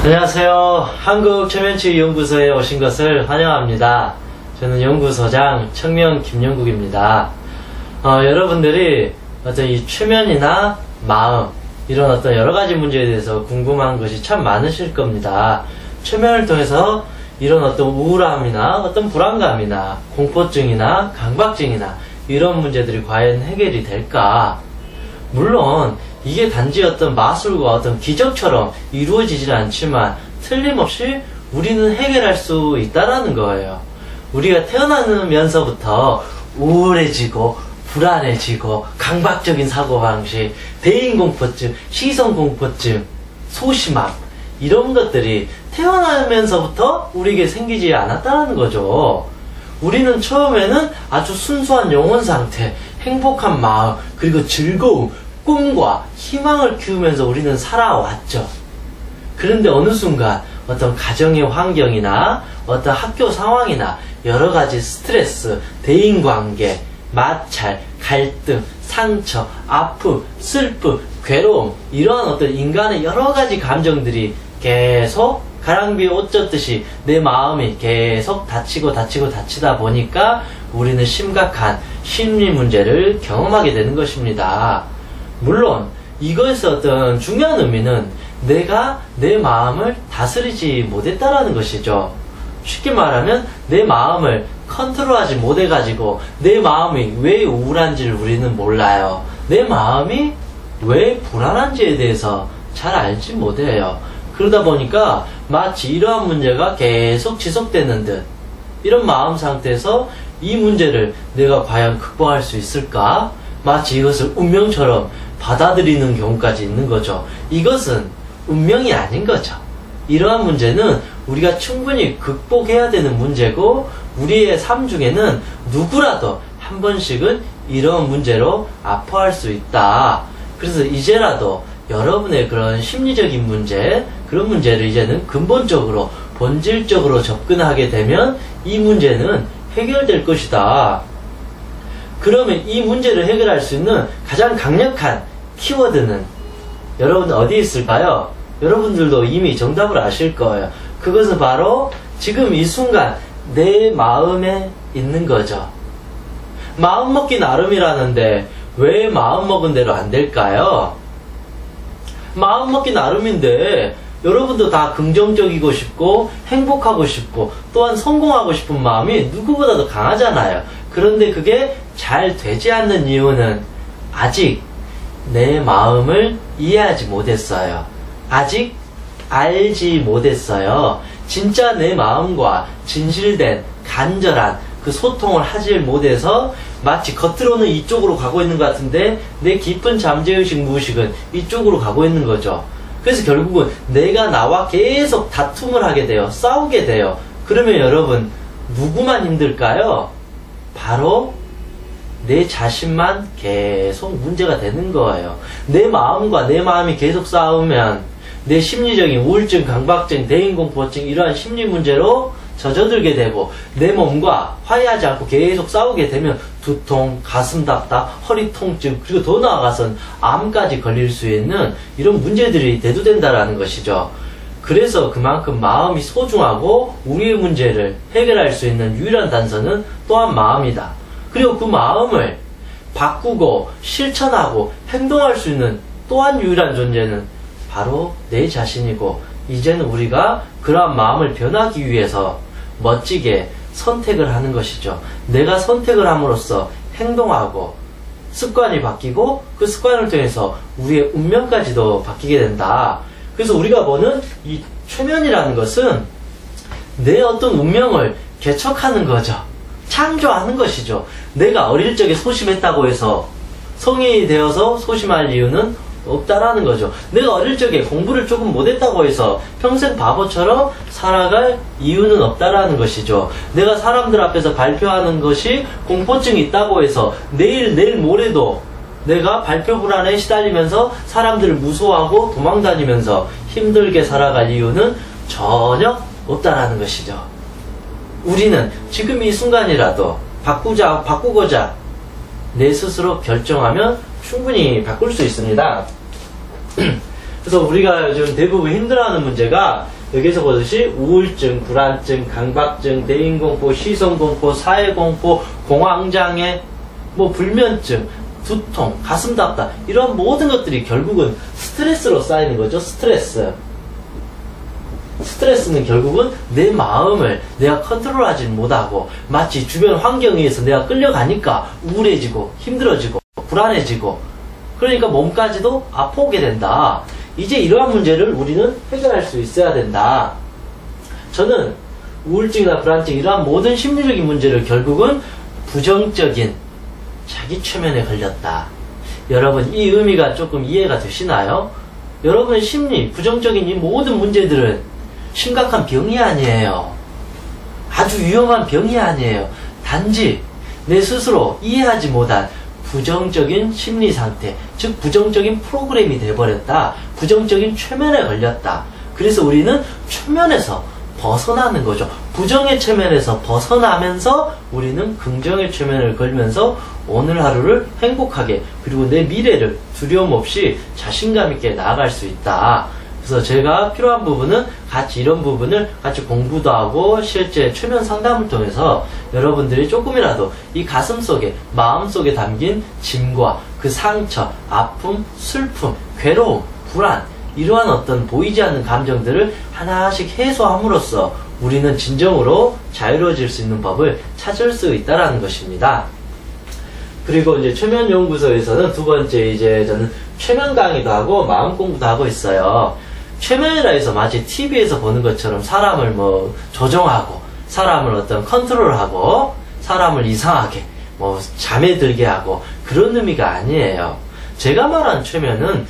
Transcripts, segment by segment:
안녕하세요. 한국최면치유연구소에 오신 것을 환영합니다. 저는 연구소장 청명 김영국입니다. 여러분들이 어떤 이 최면이나 마음, 이런 어떤 여러가지 문제에 대해서 궁금한 것이 참 많으실 겁니다. 최면을 통해서 이런 어떤 우울함이나 어떤 불안감이나 공포증이나 강박증이나 이런 문제들이 과연 해결이 될까? 물론 이게 단지 어떤 마술과 어떤 기적처럼 이루어지질 않지만 틀림없이 우리는 해결할 수 있다라는 거예요. 우리가 태어나면서부터 우울해지고 불안해지고 강박적인 사고방식, 대인공포증, 시선공포증, 소심함, 이런 것들이 태어나면서부터 우리에게 생기지 않았다는 거죠. 우리는 처음에는 아주 순수한 영혼 상태, 행복한 마음, 그리고 즐거움, 꿈과 희망을 키우면서 우리는 살아왔죠. 그런데 어느 순간 어떤 가정의 환경이나 어떤 학교 상황이나 여러 가지 스트레스, 대인관계, 마찰, 갈등, 상처, 아픔, 슬픔, 괴로움, 이러한 어떤 인간의 여러 가지 감정들이 계속 가랑비에 옷 젖듯이 내 마음이 계속 다치다 보니까 우리는 심각한 심리 문제를 경험하게 되는 것입니다. 물론 이것의 어떤 중요한 의미는 내가 내 마음을 다스리지 못했다라는 것이죠. 쉽게 말하면 내 마음을 컨트롤하지 못해가지고 내 마음이 왜 우울한지를 우리는 몰라요. 내 마음이 왜 불안한지에 대해서 잘 알지 못해요. 그러다 보니까 마치 이러한 문제가 계속 지속되는 듯, 이런 마음 상태에서 이 문제를 내가 과연 극복할 수 있을까? 마치 이것을 운명처럼 받아들이는 경우까지 있는 거죠. 이것은 운명이 아닌 거죠. 이러한 문제는 우리가 충분히 극복해야 되는 문제고, 우리의 삶 중에는 누구라도 한 번씩은 이런 문제로 아파할 수 있다. 그래서 이제라도 여러분의 그런 심리적인 문제, 그런 문제를 이제는 근본적으로, 본질적으로 접근하게 되면 이 문제는 해결될 것이다. 그러면 이 문제를 해결할 수 있는 가장 강력한 키워드는 여러분 어디 있을까요? 여러분들도 이미 정답을 아실 거예요. 그것은 바로 지금 이 순간 내 마음에 있는 거죠. 마음 먹기 나름이라는데 왜 마음 먹은 대로 안 될까요? 마음 먹기 나름인데 여러분도 다 긍정적이고 싶고 행복하고 싶고 또한 성공하고 싶은 마음이 누구보다도 강하잖아요. 그런데 그게 잘 되지 않는 이유는 아직 내 마음을 이해하지 못했어요. 아직 알지 못했어요. 진짜 내 마음과 진실된 간절한 그 소통을 하지 못해서 마치 겉으로는 이쪽으로 가고 있는 것 같은데 내 깊은 잠재의식 무의식은 이쪽으로 가고 있는 거죠. 그래서 결국은 내가 나와 계속 다툼을 하게 돼요. 싸우게 돼요. 그러면 여러분 누구만 힘들까요? 바로 내 자신만 계속 문제가 되는 거예요. 내 마음과 내 마음이 계속 싸우면 내 심리적인 우울증, 강박증, 대인공포증, 이러한 심리 문제로 젖어들게 되고, 내 몸과 화해하지 않고 계속 싸우게 되면 두통, 가슴 답답, 허리 통증, 그리고 더 나아가선 암까지 걸릴 수 있는 이런 문제들이 대두된다라는 것이죠. 그래서 그만큼 마음이 소중하고 우리의 문제를 해결할 수 있는 유일한 단서는 또한 마음이다. 그리고 그 마음을 바꾸고 실천하고 행동할 수 있는 또한 유일한 존재는 바로 내 자신이고, 이제는 우리가 그러한 마음을 변하기 위해서 멋지게 선택을 하는 것이죠. 내가 선택을 함으로써 행동하고 습관이 바뀌고 그 습관을 통해서 우리의 운명까지도 바뀌게 된다. 그래서 우리가 보는 이 최면이라는 것은 내 어떤 운명을 개척하는 거죠. 창조하는 것이죠. 내가 어릴 적에 소심했다고 해서 성인이 되어서 소심할 이유는 없다라는 거죠. 내가 어릴 적에 공부를 조금 못했다고 해서 평생 바보처럼 살아갈 이유는 없다라는 것이죠. 내가 사람들 앞에서 발표하는 것이 공포증이 있다고 해서 내일 모레도 내가 발표 불안에 시달리면서 사람들을 무서워하고 도망다니면서 힘들게 살아갈 이유는 전혀 없다라는 것이죠. 우리는 지금 이 순간이라도 바꾸고자 내 스스로 결정하면 충분히 바꿀 수 있습니다. 그래서 우리가 요즘 대부분 힘들어하는 문제가 여기서 보듯이 우울증, 불안증, 강박증, 대인공포, 시선공포, 사회공포, 공황장애, 뭐 불면증, 두통, 가슴 답답 이런 모든 것들이 결국은 스트레스로 쌓이는 거죠. 스트레스는 결국은 내 마음을 내가 컨트롤하지 못하고 마치 주변 환경에 의해서 내가 끌려가니까 우울해지고 힘들어지고 불안해지고 그러니까 몸까지도 아파오게 된다. 이제 이러한 문제를 우리는 해결할 수 있어야 된다. 저는 우울증이나 불안증 이러한 모든 심리적인 문제를 결국은 부정적인 자기 최면에 걸렸다. 여러분 이 의미가 조금 이해가 되시나요? 여러분의 심리, 부정적인 이 모든 문제들은 심각한 병이 아니에요. 아주 위험한 병이 아니에요. 단지 내 스스로 이해하지 못한 부정적인 심리 상태, 즉 부정적인 프로그램이 돼버렸다. 부정적인 최면에 걸렸다. 그래서 우리는 최면에서 벗어나는 거죠. 부정의 최면에서 벗어나면서 우리는 긍정의 최면을 걸면서 오늘 하루를 행복하게 그리고 내 미래를 두려움 없이 자신감 있게 나아갈 수 있다. 그래서 제가 필요한 부분은 같이 이런 부분을 같이 공부도 하고 실제 최면 상담을 통해서 여러분들이 조금이라도 이 가슴 속에 마음 속에 담긴 짐과 그 상처, 아픔, 슬픔, 괴로움, 불안 이러한 어떤 보이지 않는 감정들을 하나씩 해소함으로써 우리는 진정으로 자유로워질 수 있는 법을 찾을 수 있다라는 것입니다. 그리고 이제 최면연구소에서는 두 번째 이제 저는 최면 강의도 하고 마음 공부도 하고 있어요. 최면이라 해서 마치 TV에서 보는 것처럼 사람을 뭐 조종하고 사람을 어떤 컨트롤하고 사람을 이상하게 뭐 잠에 들게 하고 그런 의미가 아니에요. 제가 말한 최면은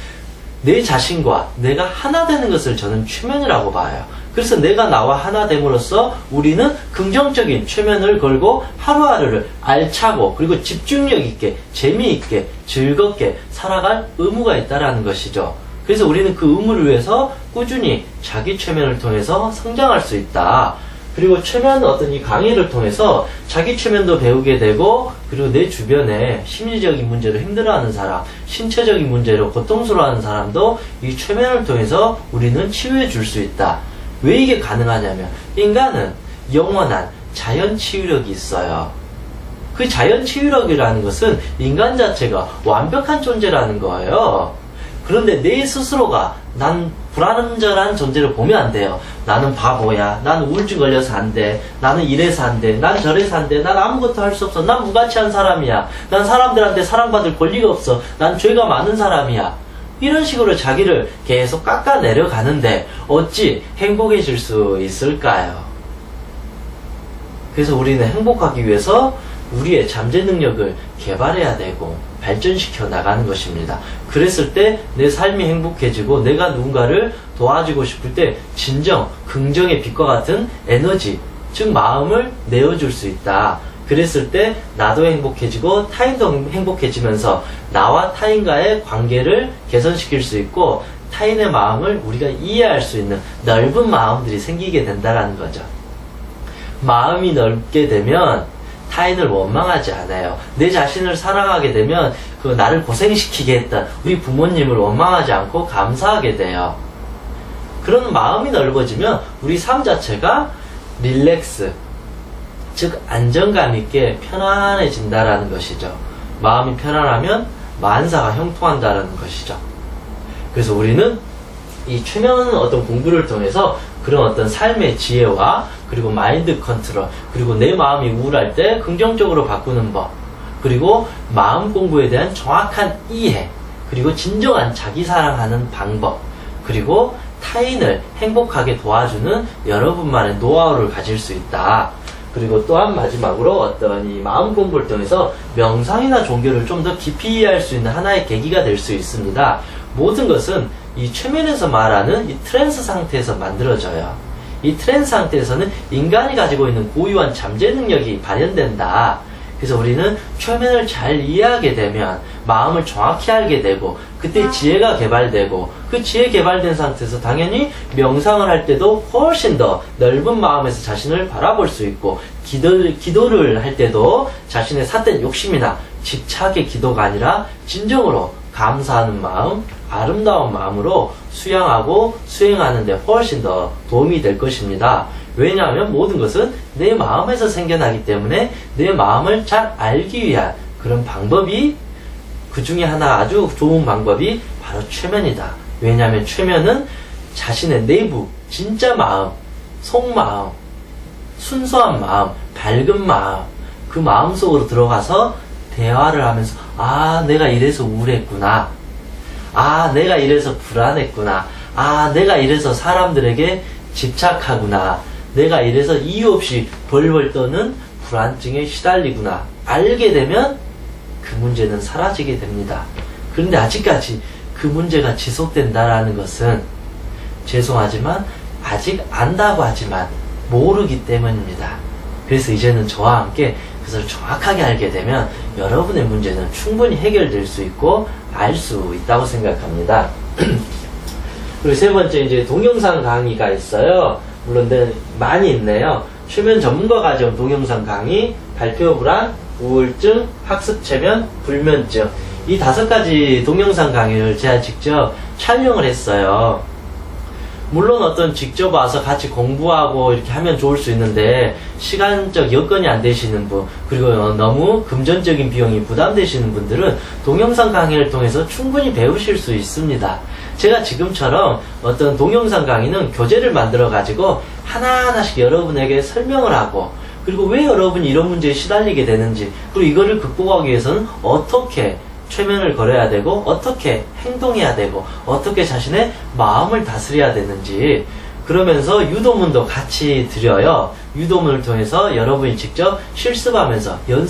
내 자신과 내가 하나 되는 것을 저는 최면이라고 봐요. 그래서 내가 나와 하나 됨으로써 우리는 긍정적인 최면을 걸고 하루하루를 알차고 그리고 집중력 있게 재미있게 즐겁게 살아갈 의무가 있다라는 것이죠. 그래서 우리는 그 의무를 위해서 꾸준히 자기 최면을 통해서 성장할 수 있다. 그리고 최면 어떤 이 강의를 통해서 자기 최면도 배우게 되고 그리고 내 주변에 심리적인 문제로 힘들어하는 사람, 신체적인 문제로 고통스러워하는 사람도 이 최면을 통해서 우리는 치유해 줄 수 있다. 왜 이게 가능하냐면 인간은 영원한 자연 치유력이 있어요. 그 자연 치유력이라는 것은 인간 자체가 완벽한 존재라는 거예요. 그런데 내 스스로가 난 불완전한 존재를 보면 안 돼요. 나는 바보야. 난 우울증 걸려서 안 돼. 나는 이래서 안 돼. 난 저래서 안 돼. 난 아무것도 할 수 없어. 난 무가치한 사람이야. 난 사람들한테 사랑받을 권리가 없어. 난 죄가 많은 사람이야. 이런 식으로 자기를 계속 깎아내려가는데 어찌 행복해질 수 있을까요? 그래서 우리는 행복하기 위해서 우리의 잠재 능력을 개발해야 되고 발전시켜 나가는 것입니다. 그랬을 때 내 삶이 행복해지고 내가 누군가를 도와주고 싶을 때 진정 긍정의 빛과 같은 에너지, 즉 마음을 내어줄 수 있다. 그랬을 때 나도 행복해지고 타인도 행복해지면서 나와 타인과의 관계를 개선시킬 수 있고 타인의 마음을 우리가 이해할 수 있는 넓은 마음들이 생기게 된다는 거죠. 마음이 넓게 되면 타인을 원망하지 않아요. 내 자신을 사랑하게 되면 그 나를 고생시키게 했던 우리 부모님을 원망하지 않고 감사하게 돼요. 그런 마음이 넓어지면 우리 삶 자체가 릴렉스, 즉 안정감 있게 편안해진다라는 것이죠. 마음이 편안하면 만사가 형통한다라는 것이죠. 그래서 우리는 이 최면 어떤 공부를 통해서 그런 어떤 삶의 지혜와 그리고 마인드 컨트롤, 그리고 내 마음이 우울할 때 긍정적으로 바꾸는 법, 그리고 마음 공부에 대한 정확한 이해, 그리고 진정한 자기 사랑하는 방법, 그리고 타인을 행복하게 도와주는 여러분만의 노하우를 가질 수 있다. 그리고 또한 마지막으로 어떤 이 마음 공부를 통해서 명상이나 종교를 좀 더 깊이 이해할 수 있는 하나의 계기가 될 수 있습니다. 모든 것은 이 최면에서 말하는 이 트랜스 상태에서 만들어져요. 이 트랜스 상태에서는 인간이 가지고 있는 고유한 잠재 능력이 발현된다. 그래서 우리는 최면을 잘 이해하게 되면 마음을 정확히 알게 되고 그때 지혜가 개발되고 그 지혜 개발된 상태에서 당연히 명상을 할 때도 훨씬 더 넓은 마음에서 자신을 바라볼 수 있고 기도를 할 때도 자신의 삿된 욕심이나 집착의 기도가 아니라 진정으로 감사하는 마음, 아름다운 마음으로 수양하고 수행하는 데 훨씬 더 도움이 될 것입니다. 왜냐하면 모든 것은 내 마음에서 생겨나기 때문에 내 마음을 잘 알기 위한 그런 방법이, 그 중에 하나 아주 좋은 방법이 바로 최면이다. 왜냐하면 최면은 자신의 내부, 진짜 마음, 속마음, 순수한 마음, 밝은 마음, 그 마음 속으로 들어가서 대화를 하면서, 아, 내가 이래서 우울했구나. 아, 내가 이래서 불안했구나. 아, 내가 이래서 사람들에게 집착하구나. 내가 이래서 이유 없이 벌벌 떠는 불안증에 시달리구나. 알게 되면 그 문제는 사라지게 됩니다. 그런데 아직까지 그 문제가 지속된다라는 것은 죄송하지만 아직 안다고 하지만 모르기 때문입니다. 그래서 이제는 저와 함께 그것을 정확하게 알게 되면 여러분의 문제는 충분히 해결될 수 있고 알 수 있다고 생각합니다. 그리고 세 번째, 이제 동영상 강의가 있어요. 물론 많이 있네요. 최면 전문가 과정 동영상 강의, 발표 불안, 우울증, 학습 최면, 불면증, 이 5가지 동영상 강의를 제가 직접 촬영을 했어요. 물론 어떤 직접 와서 같이 공부하고 이렇게 하면 좋을 수 있는데 시간적 여건이 안 되시는 분, 그리고 너무 금전적인 비용이 부담되시는 분들은 동영상 강의를 통해서 충분히 배우실 수 있습니다. 제가 지금처럼 어떤 동영상 강의는 교재를 만들어 가지고 하나하나씩 여러분에게 설명을 하고, 그리고 왜 여러분이 이런 문제에 시달리게 되는지, 그리고 이거를 극복하기 위해서는 어떻게 최면을 걸어야 되고, 어떻게 행동해야 되고, 어떻게 자신의 마음을 다스려야 되는지, 그러면서 유도문도 같이 드려요. 유도문을 통해서 여러분이 직접 실습하면서 연습